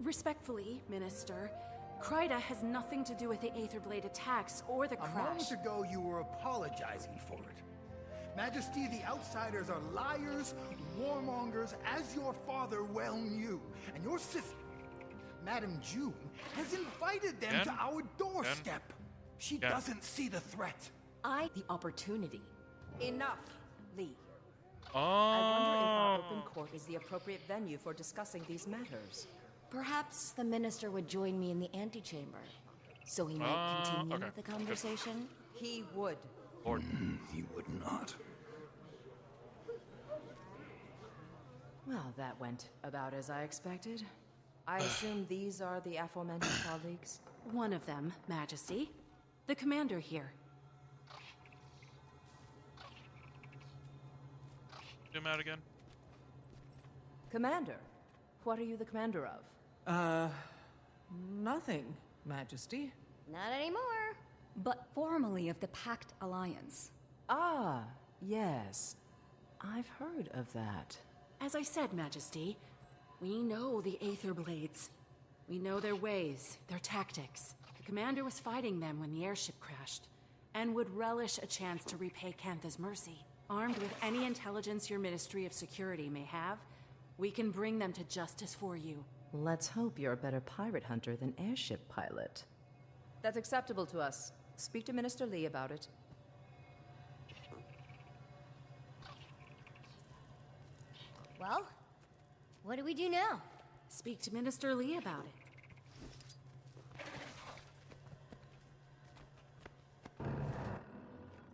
Respectfully, Minister, Kryda has nothing to do with the Aetherblade attacks or the A crash. moment ago, you were apologizing for it. Majesty, the outsiders are liars, warmongers, as your father well knew. And your sister, Madame June, has invited them to our doorstep. She doesn't see the threat. The opportunity. Enough, Lee. Oh. I wonder if our open court is the appropriate venue for discussing these matters. Perhaps the minister would join me in the antechamber, so he might continue the conversation. He would. He would not. Well, that went about as I expected. I assume these are the aforementioned colleagues? One of them, Majesty. The commander here. Zoom out again. Commander, what are you the commander of? Nothing, Majesty. Not anymore. But formerly of the Pact Alliance. Ah, yes. I've heard of that. As I said, Majesty, we know the Aetherblades. We know their ways, their tactics. The commander was fighting them when the airship crashed, and would relish a chance to repay Cantha's mercy. Armed with any intelligence your Ministry of Security may have, we can bring them to justice for you. Let's hope you're a better pirate hunter than airship pilot. That's acceptable to us. Speak to Minister Lee about it. Well, what do we do now? Speak to Minister Lee about it.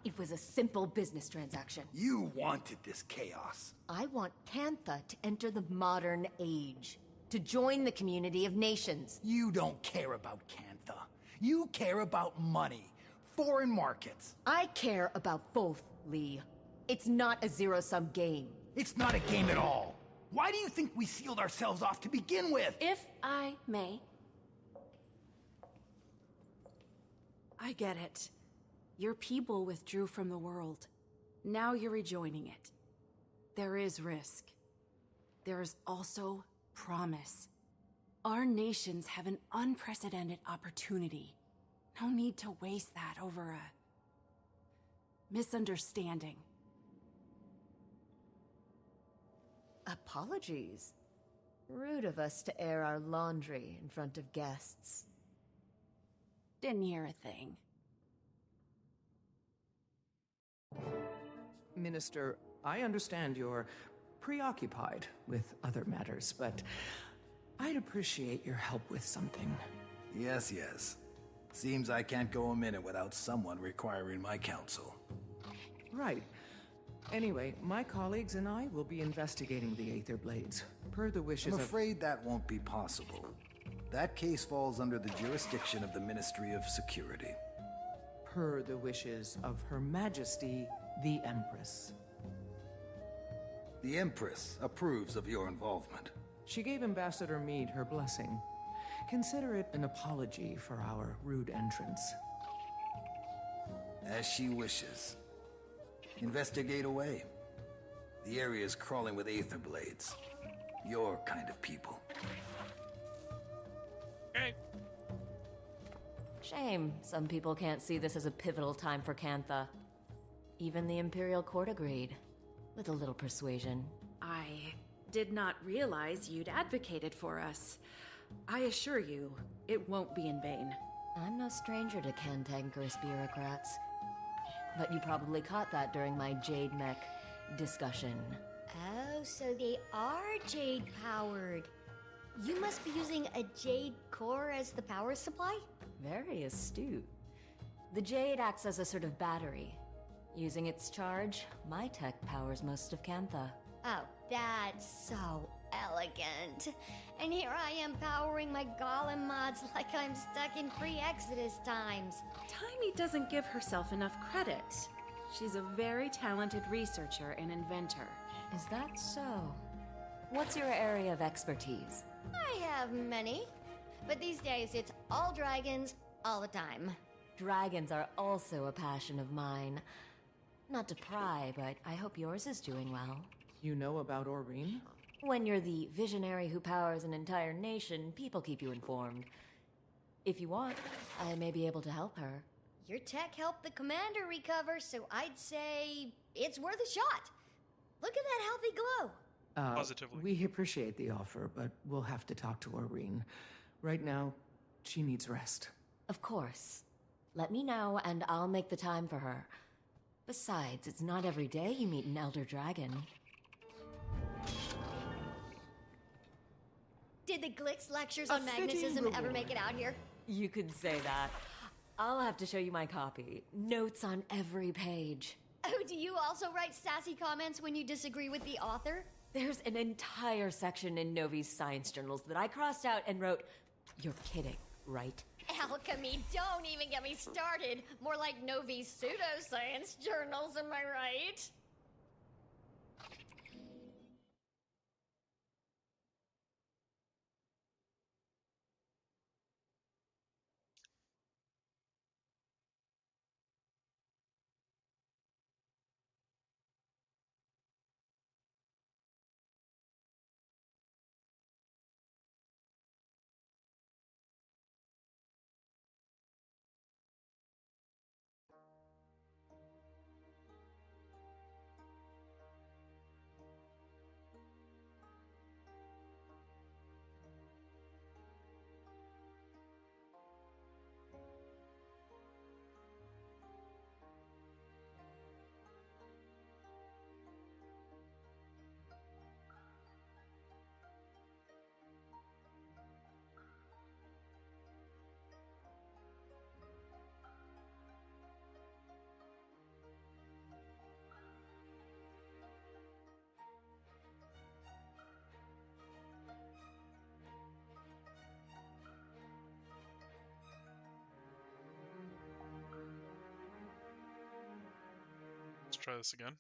It was a simple business transaction. You wanted this chaos. I want Cantha to enter the modern age, to join the community of nations. You don't care about Cantha. You care about money, foreign markets. I care about both, Lee. It's not a zero-sum game. It's not a game at all. Why do you think we sealed ourselves off to begin with? If I may. I get it. Your people withdrew from the world. Now you're rejoining it. There is risk. There is also promise. Our nations have an unprecedented opportunity. No need to waste that over a misunderstanding. Apologies. Rude of us to air our laundry in front of guests. Didn't hear a thing. Minister, I understand you're preoccupied with other matters, but I'd appreciate your help with something. Yes, yes. Seems I can't go a minute without someone requiring my counsel. Right. Anyway, my colleagues and I will be investigating the Aetherblades, per the wishes I'm of... afraid that won't be possible. That case falls under the jurisdiction of the Ministry of Security. Per the wishes of Her Majesty, the Empress. The Empress approves of your involvement. She gave Ambassador Meade her blessing. Consider it an apology for our rude entrance. As she wishes. Investigate away. The area is crawling with Aetherblades. Your kind of people. Okay. Shame some people can't see this as a pivotal time for Cantha. Even the Imperial Court agreed, with a little persuasion. I did not realize you'd advocated for us. I assure you, it won't be in vain. I'm no stranger to cantankerous bureaucrats. But you probably caught that during my Jade Mech discussion. Oh, so they are Jade-powered. You must be using a Jade core as the power supply? Very astute. The Jade acts as a sort of battery. Using its charge, my tech powers most of Cantha. Oh, that's so elegant. And here I am powering my golem mods like I'm stuck in pre-Exodus times. Tiny doesn't give herself enough credit. She's a very talented researcher and inventor. Is that so? What's your area of expertise? I have many, but these days it's all dragons all the time. Dragons are also a passion of mine. Not to pry, but I hope yours is doing well. You know about Aurene? When you're the visionary who powers an entire nation, people keep you informed. If you want, I may be able to help her. Your tech helped the commander recover, so I'd say it's worth a shot. Look at that healthy glow. Positively. We appreciate the offer, but we'll have to talk to Irene. Right now, she needs rest. Of course. Let me know, and I'll make the time for her. Besides, it's not every day you meet an elder dragon. Did the Glix lectures on magnetism ever make it out here? You could say that. I'll have to show you my copy. Notes on every page. Oh, do you also write sassy comments when you disagree with the author? There's an entire section in Novi's science journals that I crossed out and wrote, "You're kidding, right?" Alchemy, don't even get me started. More like Novi's pseudoscience journals, am I right? Let's try this again.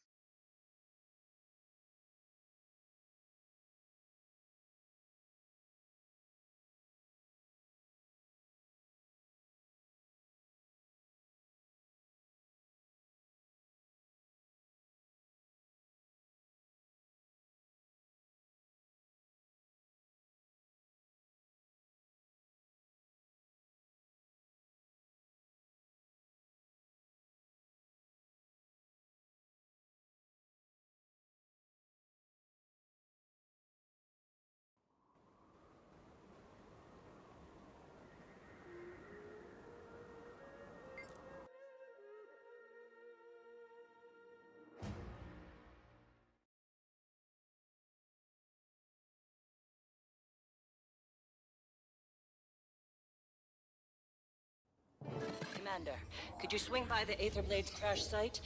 Commander, could you swing by the Aetherblade's crash site?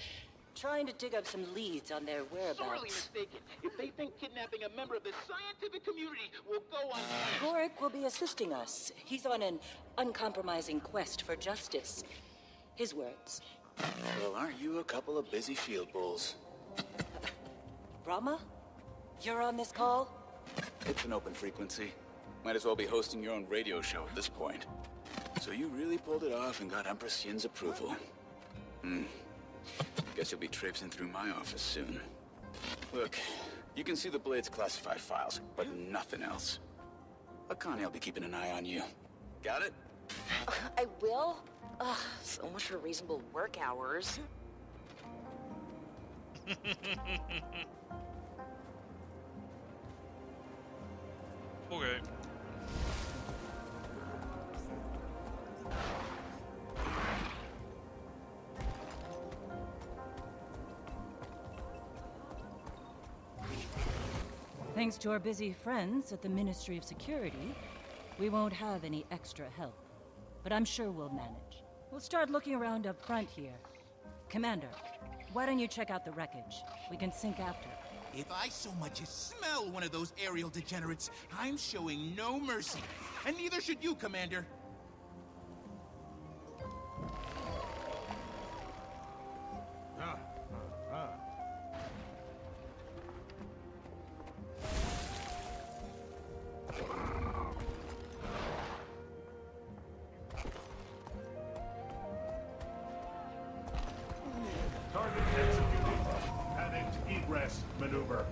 Trying to dig up some leads on their whereabouts. Sorely mistaken. If they think kidnapping a member of the scientific community will go unpunished. Gorik will be assisting us. He's on an uncompromising quest for justice. His words. Well, aren't you a couple of busy field bulls? Rama? You're on this call? It's an open frequency. Might as well be hosting your own radio show at this point. So you really pulled it off and got Empress Yin's approval. Guess you'll be traipsing through my office soon. Look, you can see the Blade's classified files, but nothing else. Akane will be keeping an eye on you. Got it? I will? Ugh, so much for reasonable work hours. Okay. Thanks to our busy friends at the Ministry of Security, we won't have any extra help. But I'm sure we'll manage. We'll start looking around up front here. Commander, why don't you check out the wreckage? We can sync after. If I so much as smell one of those aerial degenerates, I'm showing no mercy. And neither should you, Commander. Target executed. Panicked egress maneuver.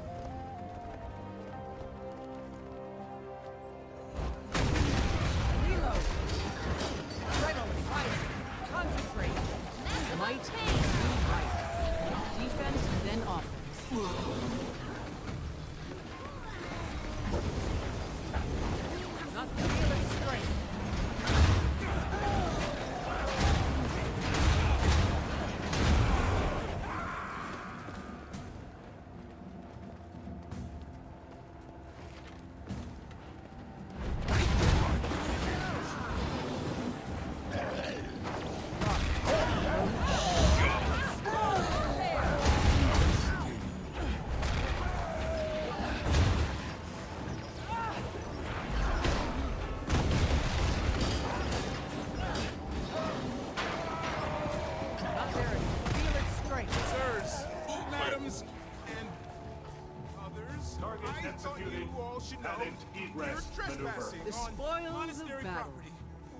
trespassing The on spoils of monastery battle. property,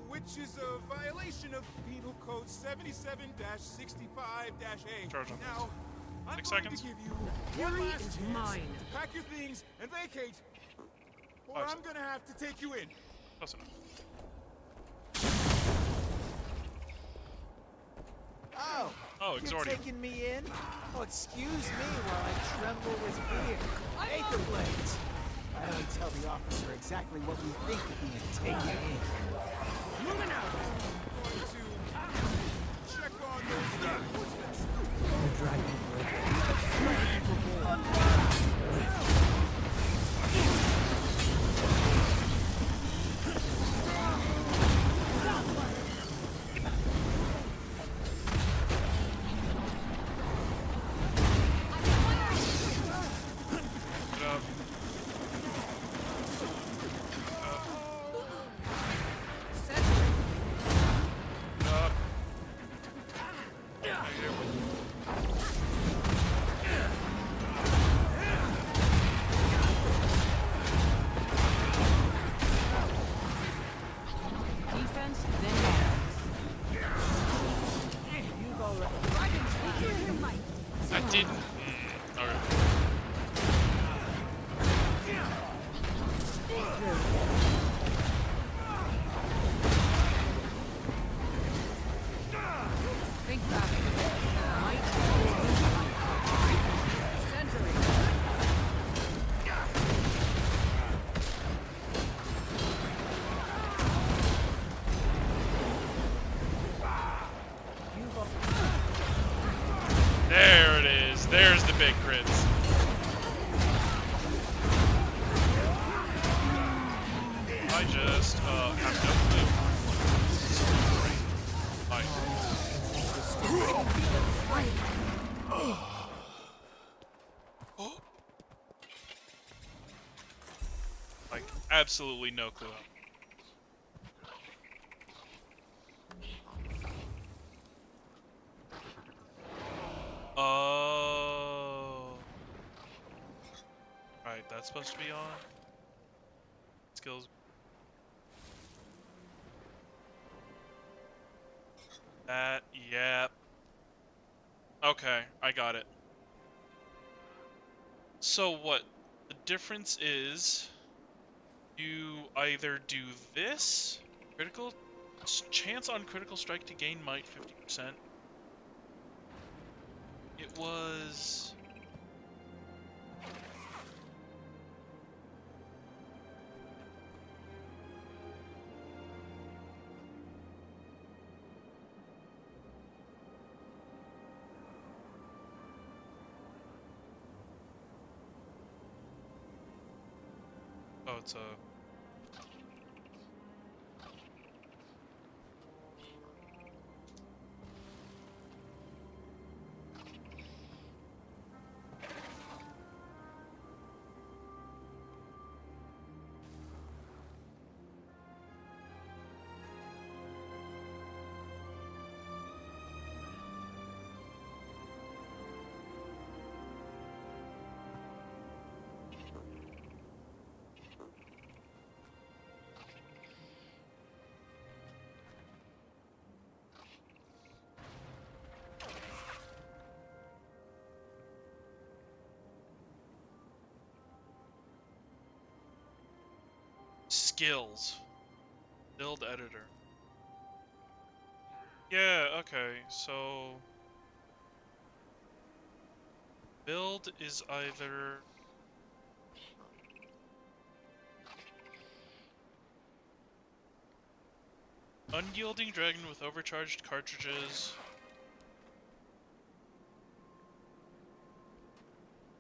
which is a violation of Penal Code 77-65-A. Charge on Now, I'm 6 going seconds. to give you Fury one last is chance mine. to pack your things and vacate, or 5 I'm gonna have to take you in. Close enough. Oh, Oh, you're exordium. taking me in? Oh, excuse me while I tremble with fear. Aether blades! I only tell the officer exactly what we think of being taken in. Moving out. Going to check on those reinforcements. The dragon Get up. Up. Defense, then offense. You've already. I didn't. Okay. Think back. Might Century. There it is. There's the big crits. I just have no clue. Like, absolutely no clue. Oh. Alright, that's supposed to be on. Skills. That, yep. Okay, I got it. So what the difference is, you either do this, critical, chance on critical strike to gain might 50%. It was... Oh, it's a... Skills. Build editor. Yeah, okay, so... Build is either... Unyielding dragon with overcharged cartridges...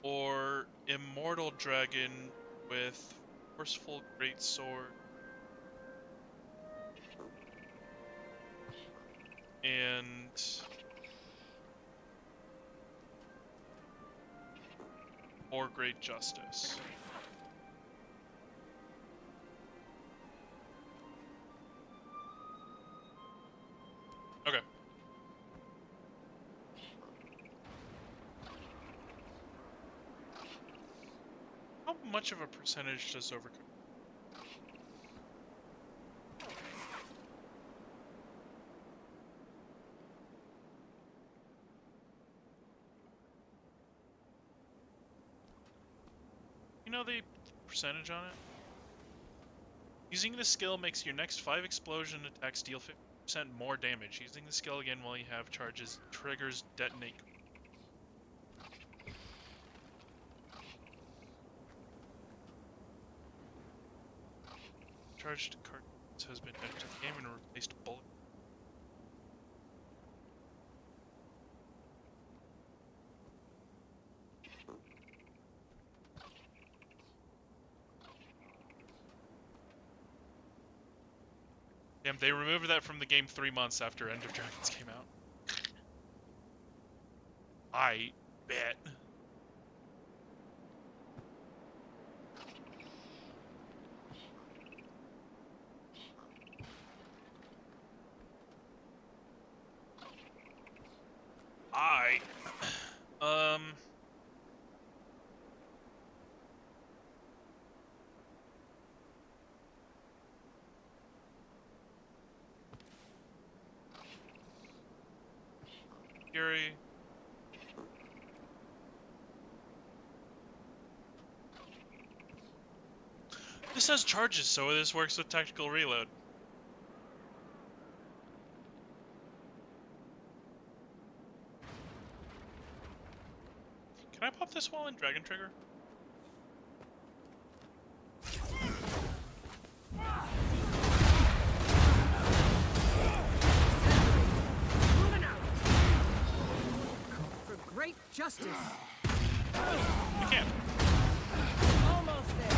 Or immortal dragon with forceful greatsword and or great justice. Okay. How much of a percentage does overcooked? You know the percentage on it? Using the skill makes your next 5 explosion attacks deal 50% more damage. Using the skill again while you have charges triggers detonate. Charged cartridge has been added to the game and replaced bullet. Damn, they removed that from the game 3 months after End of Dragons came out. I bet. Fury. This has charges, so this works with tactical reload. Can I pop this while in Dragon Trigger? Great justice. You can't. Almost there.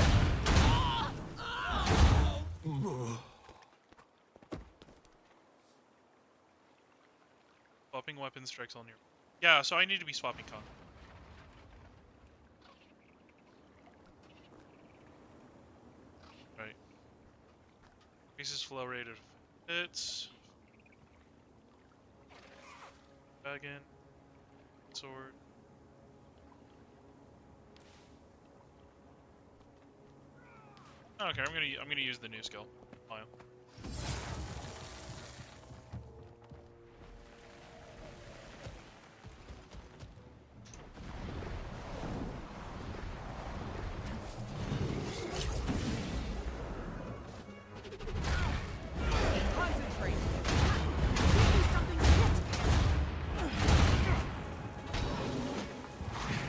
Swapping weapon strikes all near. Yeah, so I need to be swapping con. Right. Increases flow rate of hits. Dragon. Sword. Okay, I'm gonna use the new skill. Fine. Concentrate. Give me something to hit.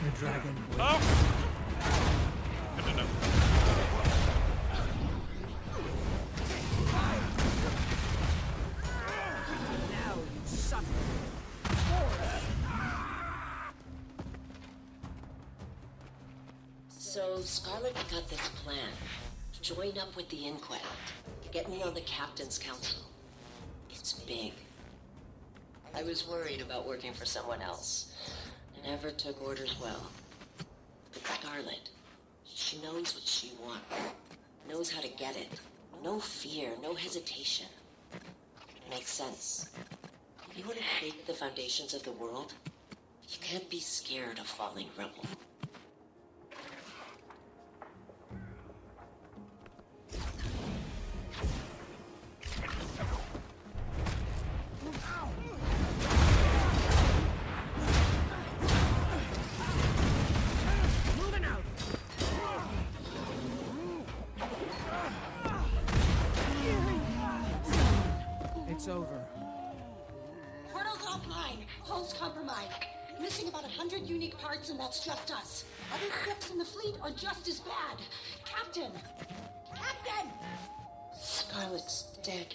The dragon. Oh! Good to know. Now you suffer. So, Scarlet got this plan. Join up with the Inquest. Get me on the Captain's Council. It's big. I was worried about working for someone else. Never took orders well. But Scarlet, she knows what she wants. Knows how to get it. No fear, no hesitation. Makes sense. If you want to shake the foundations of the world, you can't be scared of falling rebel. It's over. Portal's offline. Hull's compromised. Missing about 100 unique parts, and that's just us. Other ships in the fleet are just as bad. Captain! Captain! Scarlet's dead.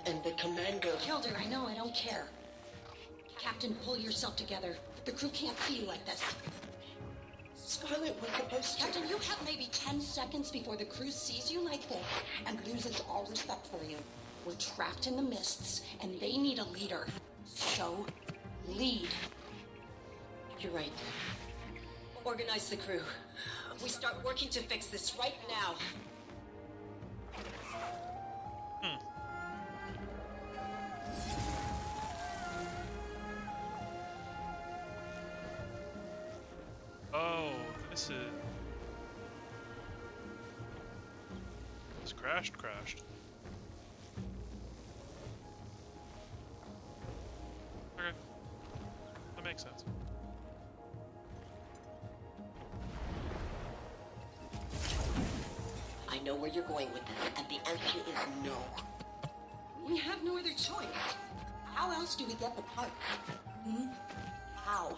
And the commander... Killed her, I know, I don't care. Captain, pull yourself together. The crew can't see you like this. Scarlet was supposed to... Captain, you have maybe 10 seconds before the crew sees you like this and loses all respect for you. We're trapped in the mists, and they need a leader. So, lead. You're right. Organize the crew. We start working to fix this right now. Oh, this is... It's crashed. Okay. That makes sense. where you're going with this, and the answer is no. We have no other choice. How else do we get the parts? How?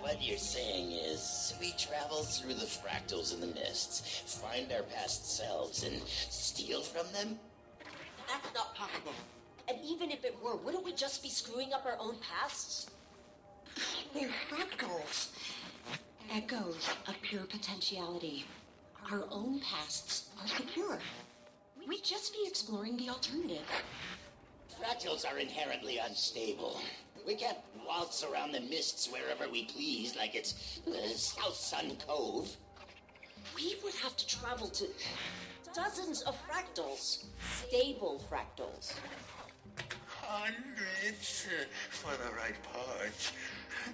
What you're saying is, we travel through the fractals in the mists, find our past selves, and steal from them? That's not possible. And even if it were, wouldn't we just be screwing up our own pasts? They're fractals. Echoes of pure potentiality. Our own pasts are secure. We'd just be exploring the alternative. Fractals are inherently unstable. We can't waltz around the mists wherever we please like it's South Sun Cove. We would have to travel to dozens of fractals. Stable fractals. Hundreds for the right parts.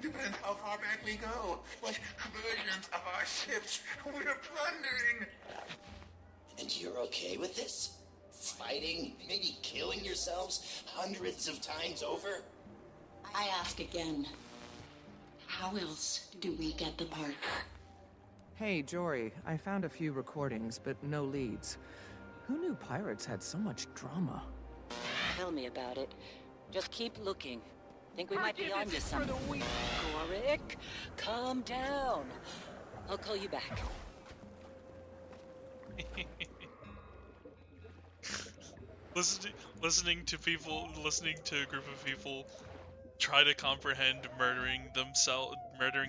Depends how far back we go. What versions of our ships we're plundering. And you're okay with this? Fighting, maybe killing yourselves hundreds of times over? I ask again. How else do we get the part? Hey, Jory, I found a few recordings, but no leads. Who knew pirates had so much drama? Tell me about it. Just keep looking. Think we might be onto something. Gorik, calm down. I'll call you back. Listening to a group of people try to comprehend murdering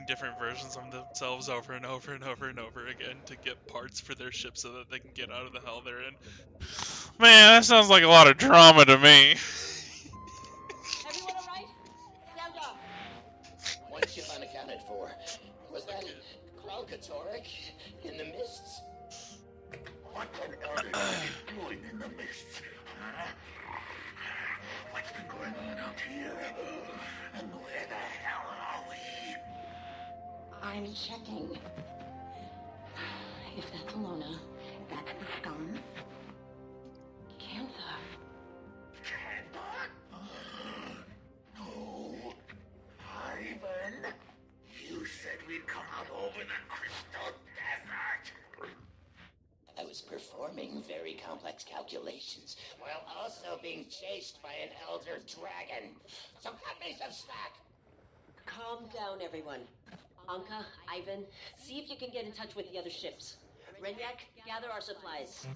different versions of themselves over and over and over and over again to get parts for their ship so that they can get out of the hell they're in. Man, that sounds like a lot of drama to me. Everyone all right? Stand up. One ship unaccounted for. Was that Kralkatorek in the mists? What on earth are you doing in the mists? Huh? What's been going on out here? And where the hell are we? I'm checking. If that's Alona, that's the scum. Cantha. No. Ivan. You said we'd come out over the crystal desert. I was performing very complex calculations while also being chased by an elder dragon. So cut me some slack. Calm down, everyone. Anka, Ivan, see if you can get in touch with the other ships. Renyak, gather our supplies.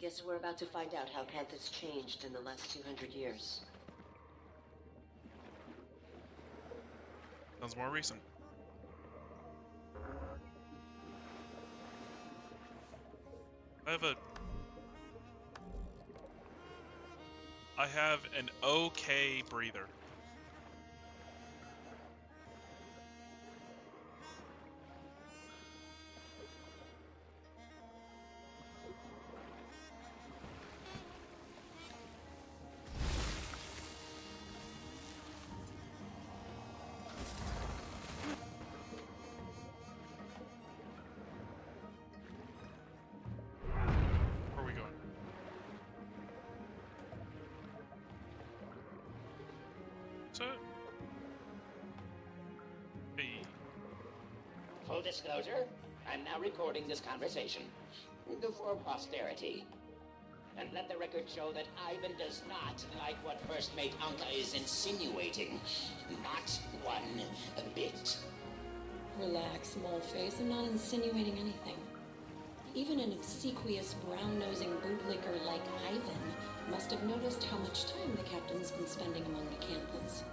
Guess we're about to find out how Cantha's changed in the last 200 years. Sounds more recent. I have an okay breather. Where are we going? So, hey. Full disclosure, I'm now recording this conversation for posterity. And let the record show that Ivan does not like what First Mate Anka is insinuating. Not one bit. Relax, Moleface. I'm not insinuating anything. Even an obsequious, brown-nosing bootlicker like Ivan must have noticed how much time the captain's been spending among the Canthans.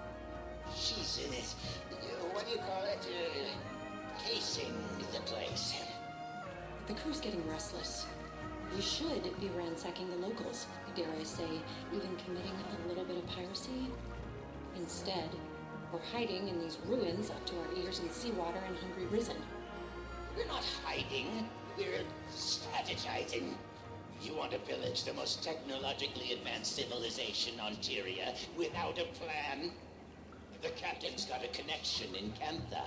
She's in it. What do you call it? Casing the place. The crew's getting restless. We should be ransacking the locals. Dare I say, even committing a little bit of piracy? Instead, we're hiding in these ruins up to our ears in seawater and hungry risen. We're not hiding. We're strategizing. You want to pillage the most technologically advanced civilization on Tyria without a plan? The captain's got a connection in Cantha.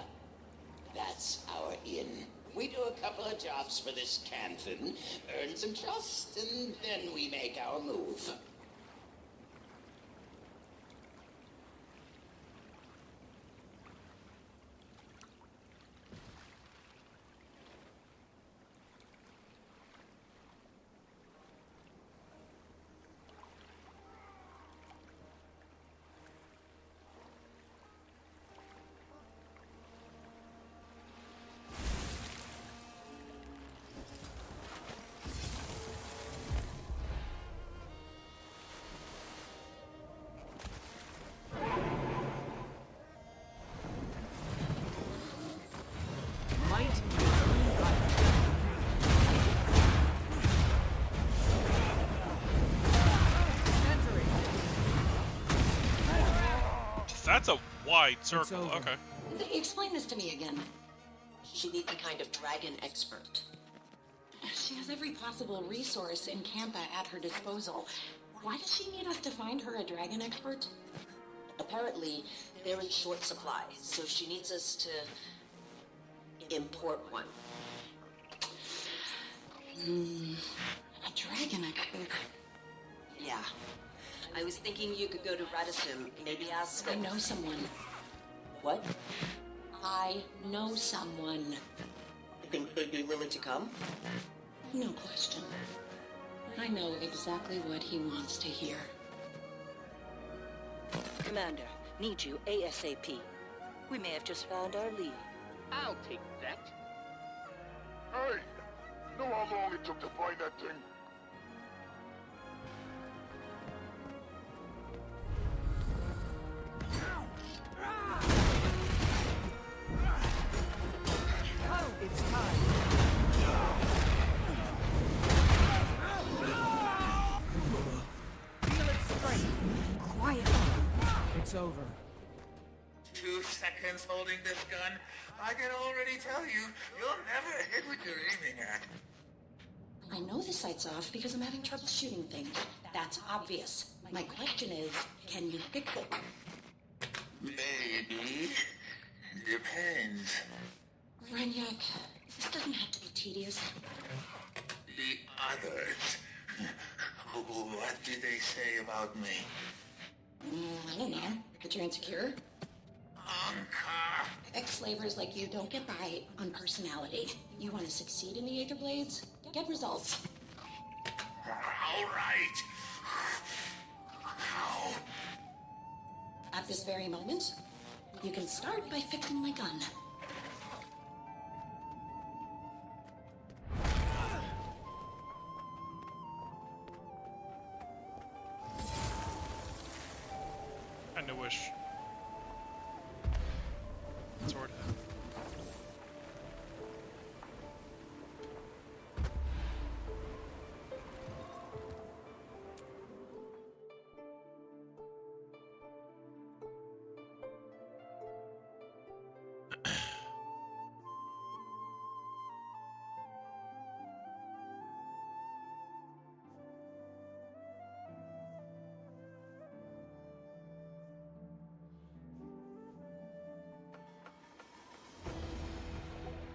That's our in. We do a couple of jobs for this Canthan, earn some trust, and then we make our move. That's a wide circle. Okay. Explain this to me again. She needs a kind of dragon expert. She has every possible resource in Campa at her disposal. Why does she need us to find her a dragon expert? Apparently, they're in short supply, so she needs us to import one. A dragon expert? Yeah. I was thinking you could go to Radisson, maybe ask... I know someone. What? I know someone. You think they'd be willing to come? No question. I know exactly what he wants to hear. Commander, need you ASAP. We may have just found our lead. I'll take that. Hey! Know how long it took to find that thing? It's time. Feel its strength. Quiet. It's over. 2 seconds holding this gun. I can already tell you, you'll never hit what you're aiming at. I know the sight's off because I'm having trouble shooting things. That's obvious. My question is, can you fix it? Maybe. Depends. Renyak, this doesn't have to be tedious. The others. What did they say about me? I don't know. That you're insecure? Ex-slavers like you don't get by on personality. You want to succeed in the Aether Blades? Get results. All right. How? At this very moment, you can start by fixing my gun. Kinda wish. Sword had.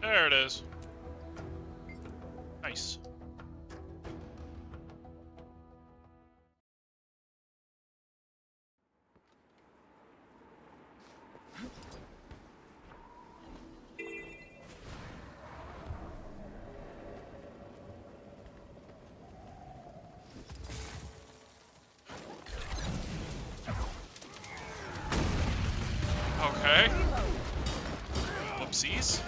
There it is. Nice. Okay. Whoopsies.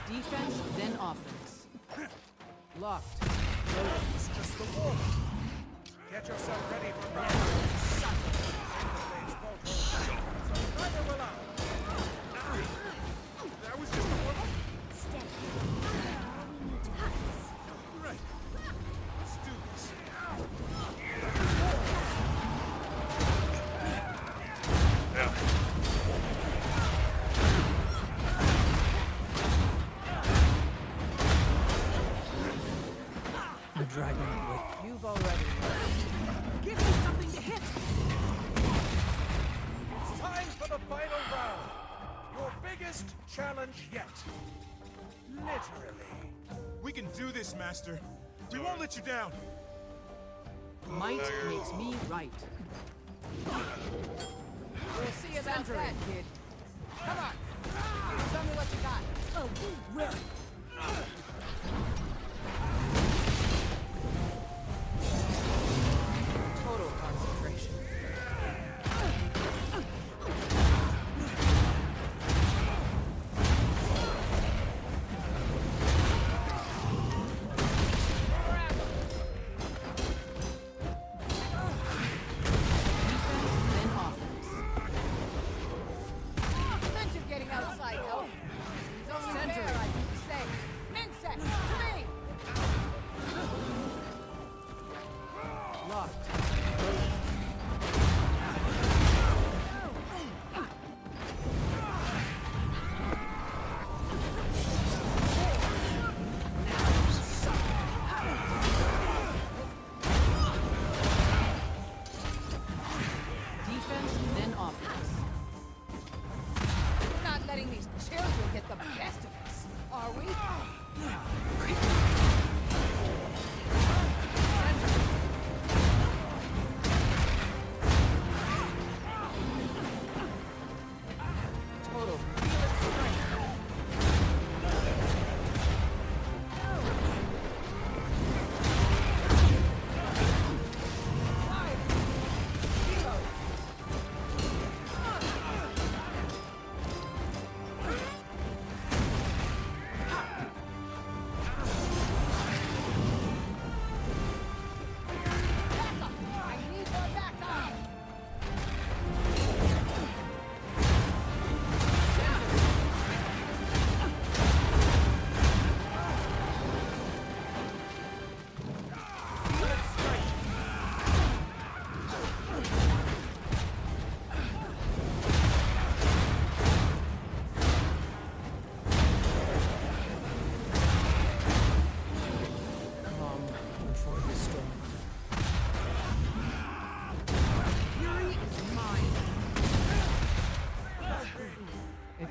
Defense, then offense. Locked. It's just the war. Get yourself ready for battle. Neither will I. That was just a warm-up. Steady. Right. Let's do this. Yeah. The dragon with You've already Give me something to hit. It's time for the final round. Your biggest challenge yet. Literally. We can do this, Master. We won't let you down. might makes me right. We'll see about that, kid. Come on. Tell me what you got. Oh, well. Total concentration.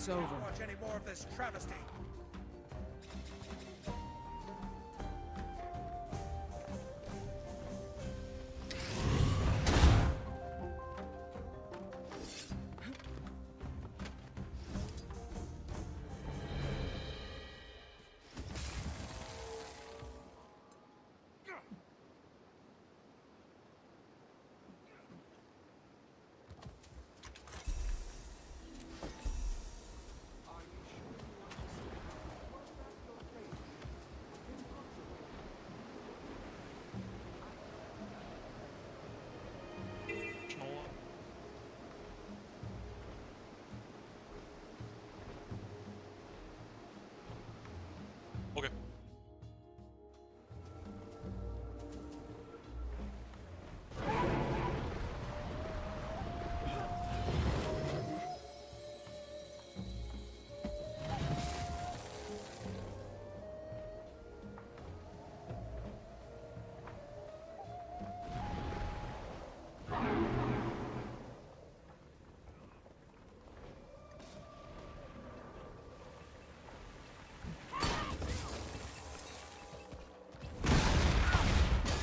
it's over. Watch any more of this travesty. Okay.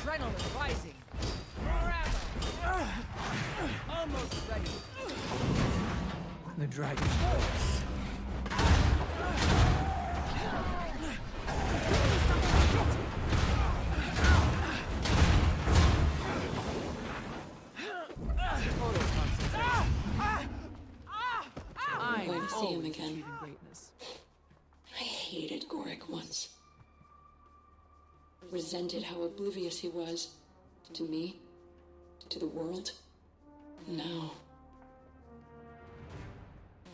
Adrenaline rising. More ammo. Almost ready. The dragon waits. I'm going to see him again. Achieving greatness. I hated Gorik once. Resented how oblivious he was to me, to the world. Now,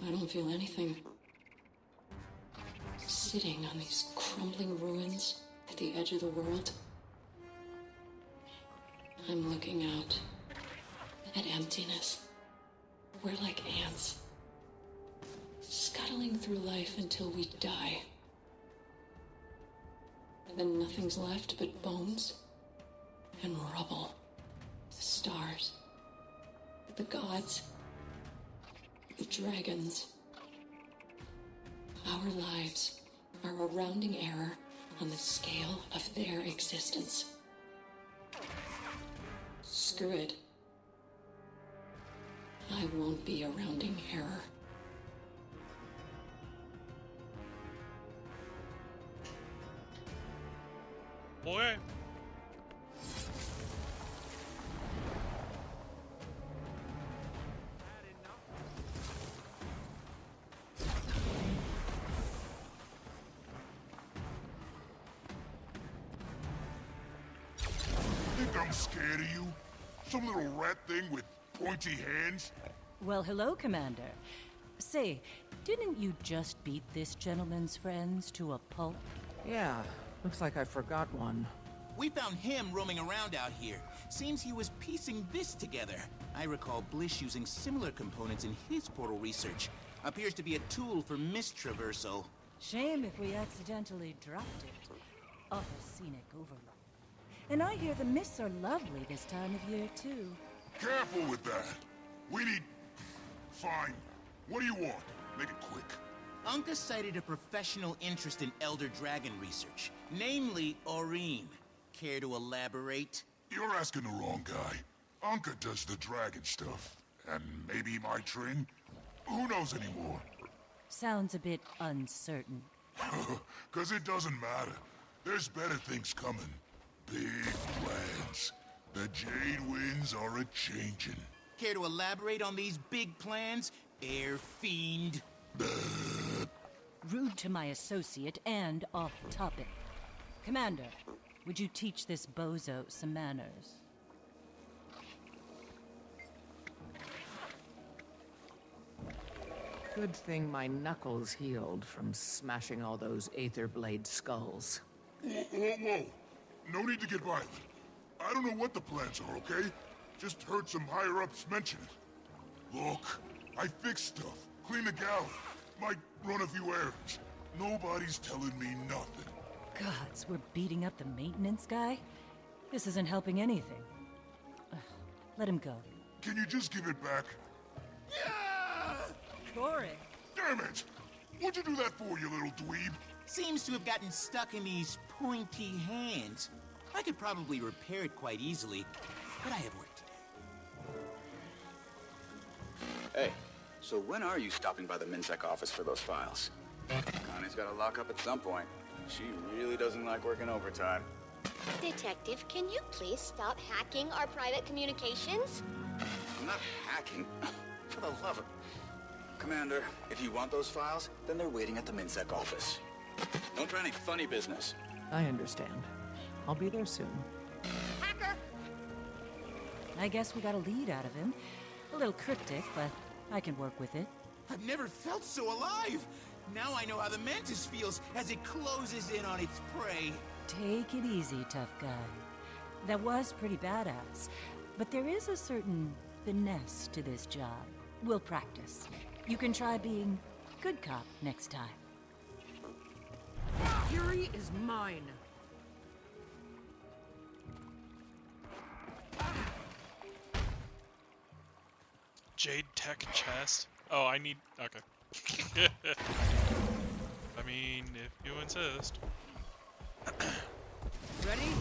I don't feel anything. Sitting on these crumbling ruins at the edge of the world, I'm looking out at emptiness. We're like ants, scuttling through life until we die. And then nothing's left but bones and rubble. The stars, the gods, the dragons. Our lives are a rounding error on the scale of their existence. Screw it. I won't be a rounding error. Okay. Think I'm scared of you? Some little rat thing with pointy hands? Well, hello, Commander. Say, didn't you just beat this gentleman's friends to a pulp? Yeah, looks like I forgot one. We found him roaming around out here. Seems he was piecing this together. I recall Blish using similar components in his portal research. Appears to be a tool for mist traversal. Shame if we accidentally dropped it off a scenic overlook. And I hear the mists are lovely this time of year, too. Careful with that. We need... Fine. What do you want? Make it quick. Unka cited a professional interest in Elder Dragon research, namely Aureen. Care to elaborate? You're asking the wrong guy. Anka does the dragon stuff. And maybe my train? Who knows anymore? Sounds a bit uncertain. 'Cause it doesn't matter. There's better things coming. Big plans. The Jade Winds are a-changin'. Care to elaborate on these big plans, Air Fiend? Rude to my associate and off-topic. Commander, would you teach this bozo some manners? Good thing my knuckles healed from smashing all those Aether Blade skulls. Whoa, whoa, whoa. No need to get violent. I don't know what the plans are, okay? Just heard some higher-ups mention it. Look, I fix stuff, clean the galley, might run a few errands. Nobody's telling me nothing. Gods, we're beating up the maintenance guy? This isn't helping anything. Let him go. Can you just give it back? Gorik! Damn it! What'd you do that for, you little dweeb? Seems to have gotten stuck in these pointy hands. I could probably repair it quite easily, but I have work to do. Hey, so when are you stopping by the MinSec office for those files? Connie's got to lock up at some point. She really doesn't like working overtime. Detective, can you please stop hacking our private communications? I'm not hacking. For the love of... Commander, if you want those files, then they're waiting at the MinSec office. Don't try any funny business. I understand. I'll be there soon. Hacker! I guess we got a lead out of him. A little cryptic, but I can work with it. I've never felt so alive! Now I know how the Mantis feels as it closes in on its prey. Take it easy, tough guy. That was pretty badass, but there is a certain finesse to this job. We'll practice. You can try being good cop next time. Fury is mine. Jade Tech chest. Oh, I need. Okay. I mean, if you insist. Ready?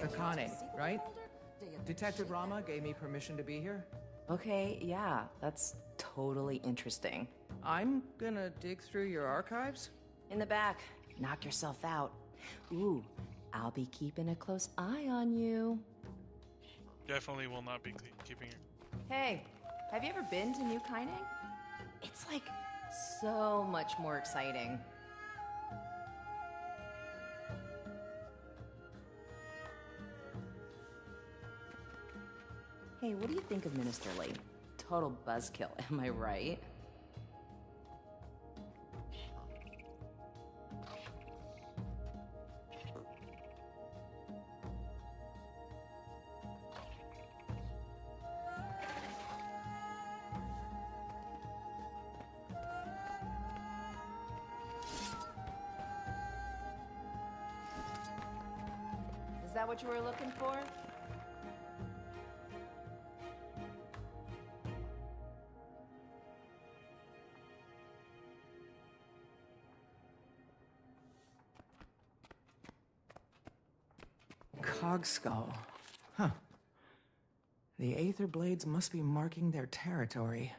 Akane, right? Detective Rama gave me permission to be here. Okay, yeah, that's totally interesting. I'm gonna dig through your archives? In the back. Knock yourself out. Ooh, I'll be keeping a close eye on you. Definitely will not be keeping her. Hey, have you ever been to New Kaining? It's like so much more exciting. Hey, what do you think of Minister Lee? Total buzzkill, am I right? Is that what you were looking for? Cog skull. Huh. The Aether Blades must be marking their territory.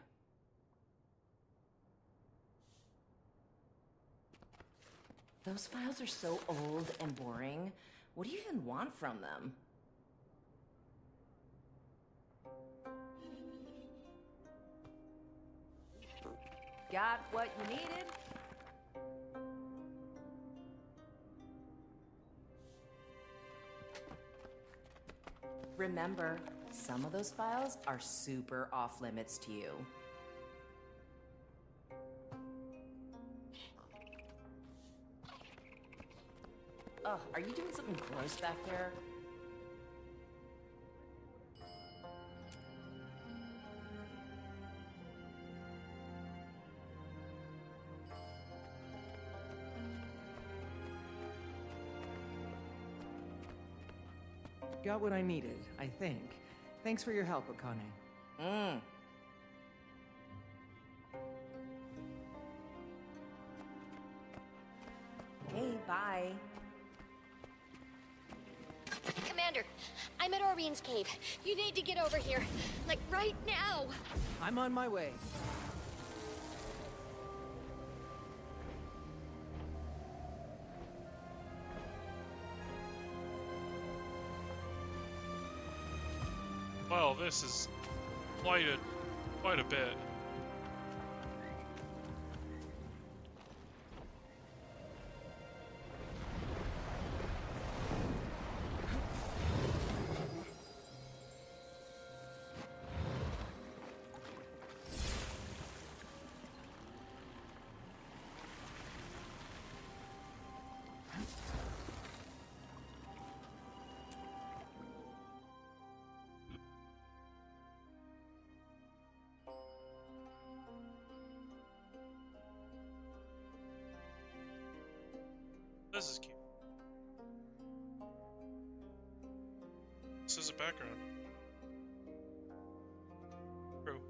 Those files are so old and boring. What do you even want from them? Got what you needed? Remember, some of those files are super off-limits to you. Ugh, are you doing something gross back there? Got what I needed, I think. Thanks for your help, Akane. Okay, bye. Commander, I'm at Orion's cave. You need to get over here. Like, right now. I'm on my way. Well, this is quite a bit. This is cute. This is a background. True.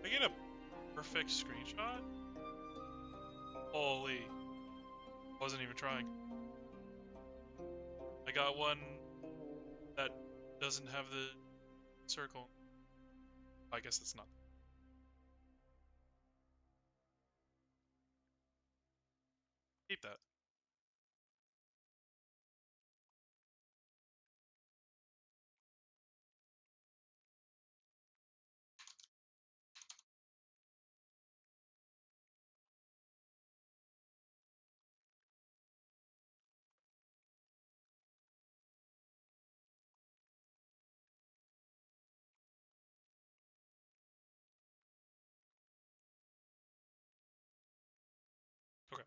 I get a perfect screenshot? Holy. Wasn't even trying. I got one that doesn't have the circle. I guess it's not. Keep that. Okay.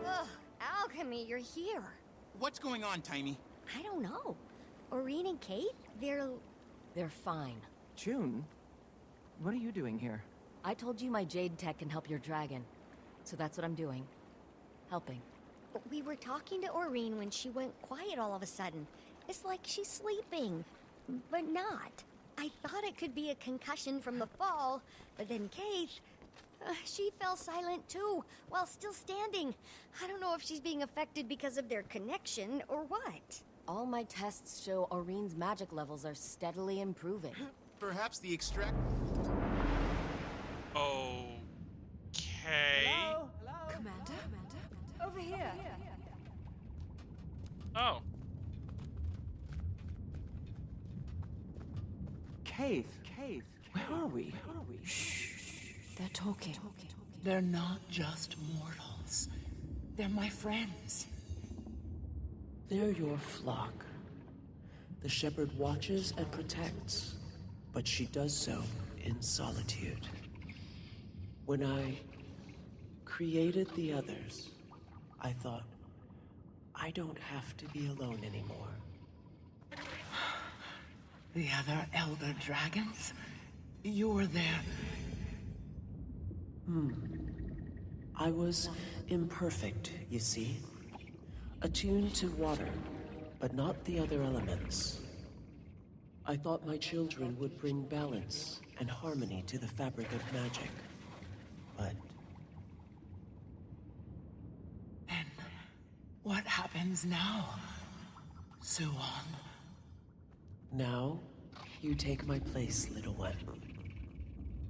Ugh, Alchemy, you're here. What's going on, Timey? I don't know. Aurene and Kate, They're fine. June, what are you doing here? I told you my Jade tech can help your dragon. So that's what I'm doing. Helping. We were talking to Aurene when she went quiet all of a sudden. It's like she's sleeping, but not. I thought it could be a concussion from the fall, but then Kate, she fell silent too, while still standing. I don't know if she's being affected because of their connection or what. All my tests show Aurene's magic levels are steadily improving. Perhaps the extract... Okay. Hello? Commander? Over here. Oh. Kaith, where are we? Shh. They're talking. They're not just mortals. They're my friends. They're your flock. The Shepherd watches and protects, but she does so in solitude. When I created the others, I thought, I don't have to be alone anymore. The other Elder Dragons? You were there. I was imperfect, you see. Attuned to water, but not the other elements. I thought my children would bring balance and harmony to the fabric of magic. But What happens now, Suwon? now, you take my place, little one.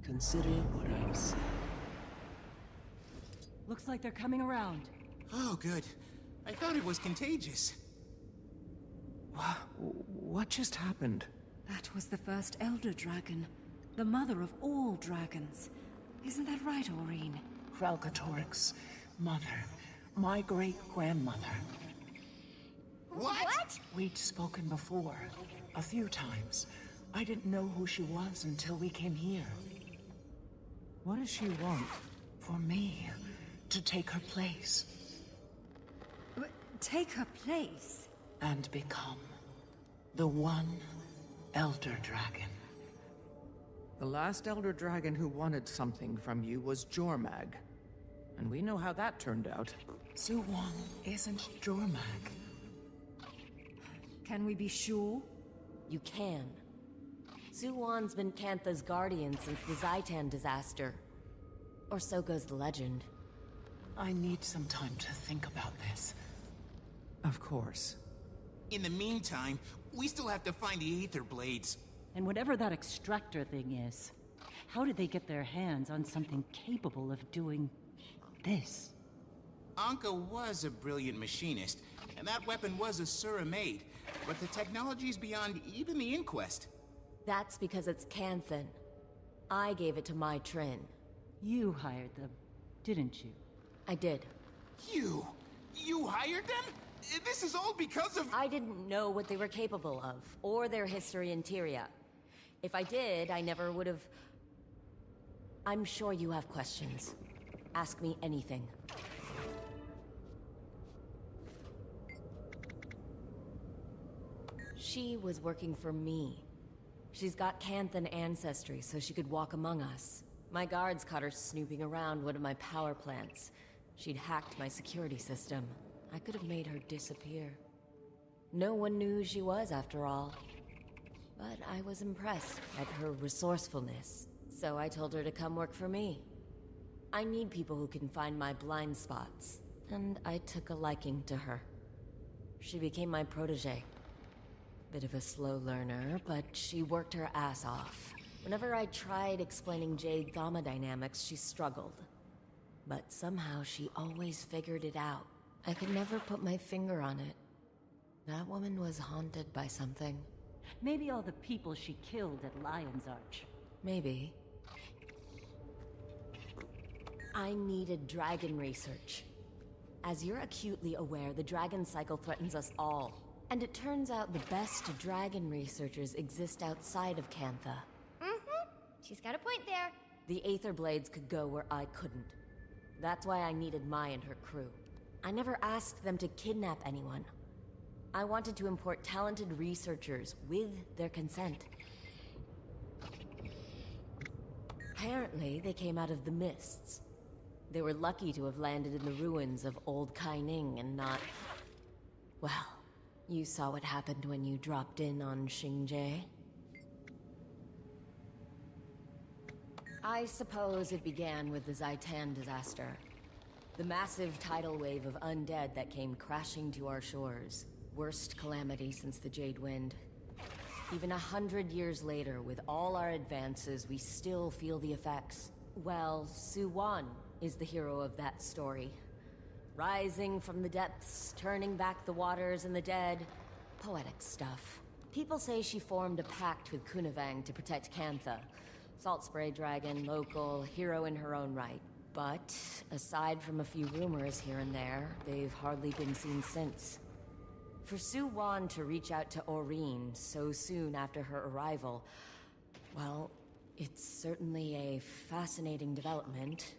Consider what I've said. Looks like they're coming around. Oh, good. I thought it was contagious. What just happened? That was the first Elder Dragon. The mother of all dragons. Isn't that right, Aureen? Kralkatorik's mother. My great-grandmother. What? We'd spoken before. A few times. I didn't know who she was until we came here. What does she want? For me. To take her place. Take her place? And become the one Elder Dragon. The last Elder Dragon who wanted something from you was Jormag. And we know how that turned out. Suwon isn't Jormag. Can we be sure? You can. Suwon's been Kantha's guardian since the Zaitan disaster. Or so goes the legend. I need some time to think about this. Of course. In the meantime, we still have to find the Aether Blades. And whatever that extractor thing is, how did they get their hands on something capable of doing this? Anka was a brilliant machinist, and that weapon was a Sura-made, but the technology's beyond even the Inquest. That's because it's Canthan. I gave it to my Trin. You hired them, didn't you? I did. You hired them? This is all because of— I didn't know what they were capable of, or their history in Tyria. If I did, I never would have... I'm sure you have questions. Ask me anything. She was working for me. She's got Canthan ancestry, so she could walk among us. My guards caught her snooping around one of my power plants. She'd hacked my security system. I could have made her disappear. No one knew who she was, after all. But I was impressed at her resourcefulness, so I told her to come work for me. I need people who can find my blind spots, and I took a liking to her. She became my protege. Bit of a slow learner, but she worked her ass off. Whenever I tried explaining Jade thermodynamics, she struggled. But somehow she always figured it out. I could never put my finger on it. That woman was haunted by something. Maybe all the people she killed at Lion's Arch. Maybe. I needed dragon research. As you're acutely aware, the dragon cycle threatens us all. And it turns out the best dragon researchers exist outside of Cantha. She's got a point there. The Aether Blades could go where I couldn't. That's why I needed Mai and her crew. I never asked them to kidnap anyone. I wanted to import talented researchers with their consent. Apparently, they came out of the mists. They were lucky to have landed in the ruins of Old Kaining and not... Well, you saw what happened when you dropped in on Xingje. I suppose it began with the Zaitan disaster. The massive tidal wave of undead that came crashing to our shores. Worst calamity since the Jade Wind. Even 100 years later, with all our advances, we still feel the effects. Well, Suwon is the hero of that story. Rising from the depths, turning back the waters and the dead. Poetic stuff. People say she formed a pact with Kunavang to protect Cantha. Salt Spray Dragon, local, hero in her own right. But, aside from a few rumors here and there, they've hardly been seen since. For Su Wan to reach out to Aurene so soon after her arrival, well, it's certainly a fascinating development.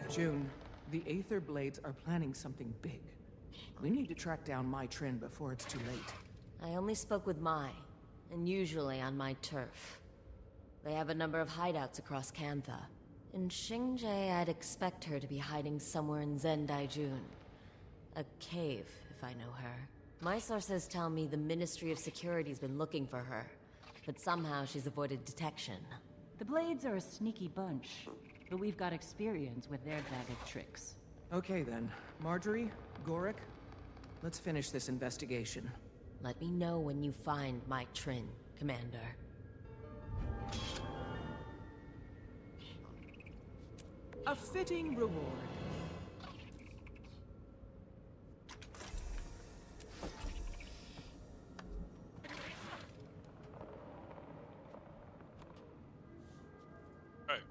June, the Aether Blades are planning something big. We need to track down Mai Trin before it's too late. I only spoke with Mai, and usually on my turf. They have a number of hideouts across Kantha. In Xingje, I'd expect her to be hiding somewhere in Zendaijun. A cave, if I know her. My sources tell me the Ministry of Security's been looking for her, but somehow she's avoided detection. The Blades are a sneaky bunch, but we've got experience with their bag of tricks. Okay then. Marjorie, Gorik, let's finish this investigation. Let me know when you find Mai Trin, Commander. A fitting reward. Alright.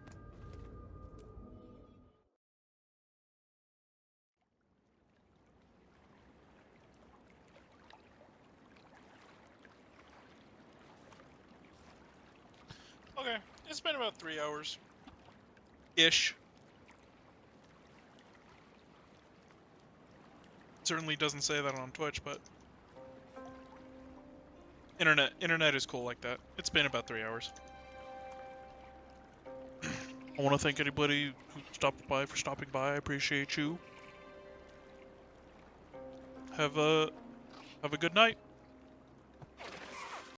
Okay, it's been about 3 hours. Ish. Certainly doesn't say that on Twitch, but internet is cool like that. It's been about 3 hours. I want to thank anybody who stopped by for stopping by. I appreciate you. Have a good night.